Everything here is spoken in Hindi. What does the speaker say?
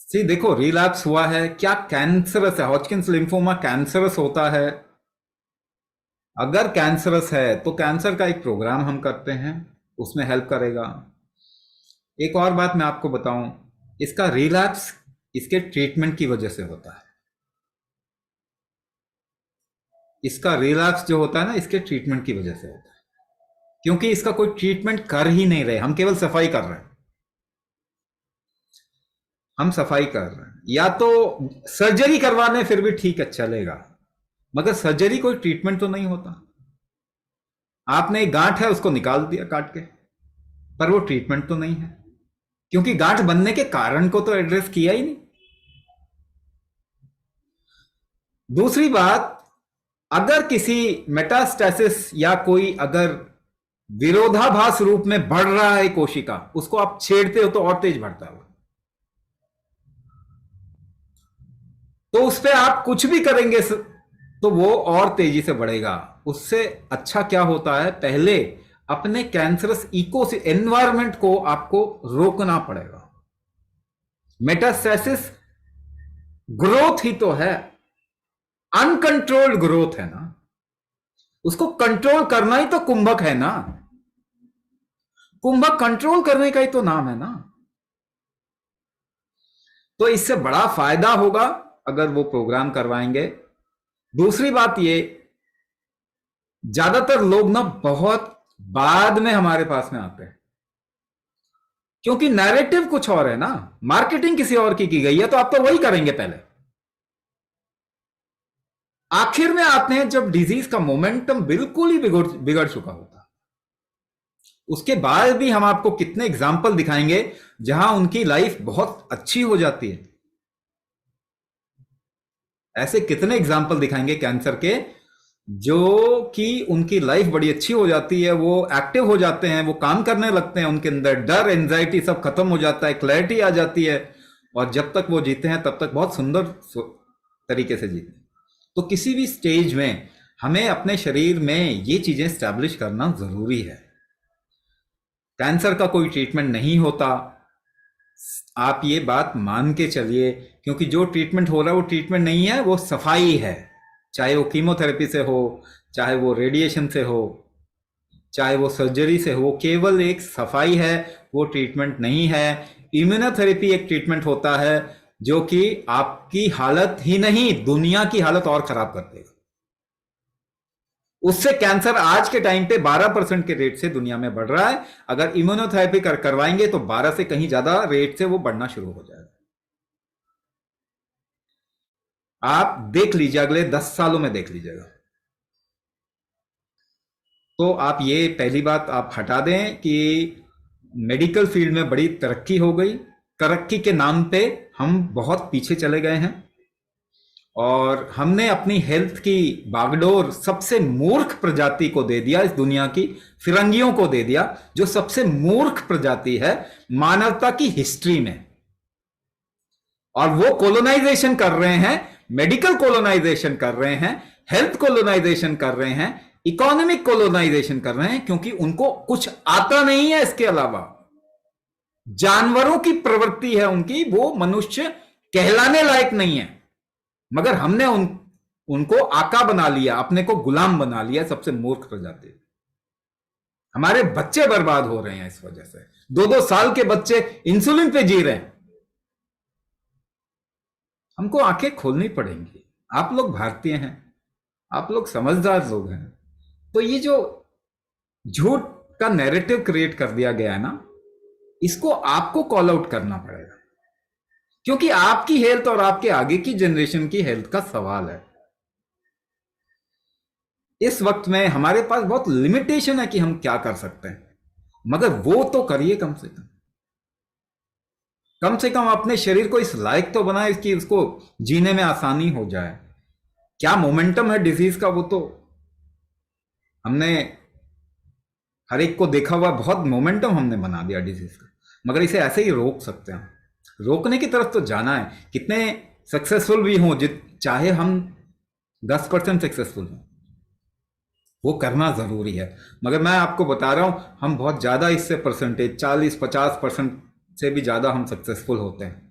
सी देखो, रिलैप्स हुआ है क्या कैंसरस है? हॉजकिंस लिम्फोमा कैंसरस होता है? अगर कैंसरस है तो कैंसर का एक प्रोग्राम हम करते हैं, उसमें हेल्प करेगा। एक और बात मैं आपको बताऊं, इसका रिलैप्स इसके ट्रीटमेंट की वजह से होता है। इसका रिलैप्स जो होता है ना, इसके ट्रीटमेंट की वजह से होता है, क्योंकि इसका कोई ट्रीटमेंट कर ही नहीं रहे, हम केवल सफाई कर रहे हैं। हम सफाई कर रहे हैं, या तो सर्जरी करवाने फिर भी ठीक है, चलेगा, मगर सर्जरी कोई ट्रीटमेंट तो नहीं होता। आपने एक गांठ है उसको निकाल दिया काट के, पर वो ट्रीटमेंट तो नहीं है, क्योंकि गांठ बनने के कारण को तो एड्रेस किया ही नहीं। दूसरी बात, अगर किसी मेटास्टेसिस या कोई अगर विरोधाभास रूप में बढ़ रहा है कोशिका, उसको आप छेड़ते हो तो और तेज बढ़ता है, तो उस पर आप कुछ भी करेंगे तो वो और तेजी से बढ़ेगा। उससे अच्छा क्या होता है, पहले अपने कैंसरस इको एनवायरमेंट को आपको रोकना पड़ेगा। मेटास्टेसिस ग्रोथ ही तो है, अनकंट्रोल्ड ग्रोथ है ना, उसको कंट्रोल करना ही तो कुंभक है ना। कुंभक कंट्रोल करने का ही तो नाम है ना। तो इससे बड़ा फायदा होगा अगर वो प्रोग्राम करवाएंगे। दूसरी बात ये, ज्यादातर लोग ना बहुत बाद में हमारे पास में आते हैं, क्योंकि नैरेटिव कुछ और है ना, मार्केटिंग किसी और की गई है, तो आप तो वही करेंगे पहले। आखिर में आते हैं जब डिजीज का मोमेंटम बिल्कुल ही बिगड़ चुका होता है। उसके बाद भी हम आपको कितने एग्जाम्पल दिखाएंगे जहां उनकी लाइफ बहुत अच्छी हो जाती है। ऐसे कितने एग्जाम्पल दिखाएंगे कैंसर के, जो कि उनकी लाइफ बड़ी अच्छी हो जाती है, वो एक्टिव हो जाते हैं, वो काम करने लगते हैं, उनके अंदर डर एंजाइटी सब खत्म हो जाता है, क्लैरिटी आ जाती है, और जब तक वो जीते हैं तब तक बहुत सुंदर तरीके से जीते हैं। तो किसी भी स्टेज में हमें अपने शरीर में ये चीजें स्टैब्लिश करना जरूरी है। कैंसर का कोई ट्रीटमेंट नहीं होता, आप ये बात मान के चलिए, क्योंकि जो ट्रीटमेंट हो रहा है वो ट्रीटमेंट नहीं है, वो सफाई है। चाहे वो कीमोथेरेपी से हो, चाहे वो रेडिएशन से हो, चाहे वो सर्जरी से हो, केवल एक सफाई है, वो ट्रीटमेंट नहीं है। इम्यूनोथेरेपी एक ट्रीटमेंट होता है जो कि आपकी हालत ही नहीं, दुनिया की हालत और खराब कर देगा। उससे कैंसर आज के टाइम पे 12% के रेट से दुनिया में बढ़ रहा है। अगर इम्यूनोथेरेपी करवाएंगे तो 12 से कहीं ज्यादा रेट से वो बढ़ना शुरू हो जाएगा। आप देख लीजिए, अगले 10 सालों में देख लीजिएगा। तो आप ये पहली बात आप हटा दें कि मेडिकल फील्ड में बड़ी तरक्की हो गई, तरक्की के नाम पे हम बहुत पीछे चले गए हैं, और हमने अपनी हेल्थ की बागडोर सबसे मूर्ख प्रजाति को दे दिया, इस दुनिया की फिरंगियों को दे दिया, जो सबसे मूर्ख प्रजाति है मानवता की हिस्ट्री में। और वो कोलोनाइजेशन कर रहे हैं, मेडिकल कोलोनाइजेशन कर रहे हैं, हेल्थ कोलोनाइजेशन कर रहे हैं, इकोनॉमिक कोलोनाइजेशन कर रहे हैं, क्योंकि उनको कुछ आता नहीं है इसके अलावा। जानवरों की प्रवृत्ति है उनकी, वो मनुष्य कहलाने लायक नहीं है, मगर हमने उनको आका बना लिया, अपने को गुलाम बना लिया, सबसे मूर्ख प्रजाति। हमारे बच्चे बर्बाद हो रहे हैं इस वजह से। 2-2 साल के बच्चे इंसुलिन पे जी रहे हैं। हमको आंखें खोलनी पड़ेंगी। आप लोग भारतीय हैं, आप लोग समझदार लोग हैं, तो ये जो झूठ का नैरेटिव क्रिएट कर दिया गया है ना, इसको आपको कॉल आउट करना पड़ेगा, क्योंकि आपकी हेल्थ और आपके आगे की जनरेशन की हेल्थ का सवाल है। इस वक्त में हमारे पास बहुत लिमिटेशन है कि हम क्या कर सकते हैं, मगर वो तो करिए। कम से कम अपने शरीर को इस लायक तो बनाए कि उसको जीने में आसानी हो जाए। क्या मोमेंटम है डिजीज का, वो तो हमने हर एक को देखा हुआ, बहुत मोमेंटम हमने बना दिया डिजीज का, मगर इसे ऐसे ही रोक सकते हैं। रोकने की तरफ तो जाना है, कितने सक्सेसफुल भी हों, चाहे हम 10% सक्सेसफुल हों, वो करना जरूरी है। मगर मैं आपको बता रहा हूं, हम बहुत ज्यादा इससे परसेंटेज 40-50% से भी ज्यादा हम सक्सेसफुल होते हैं।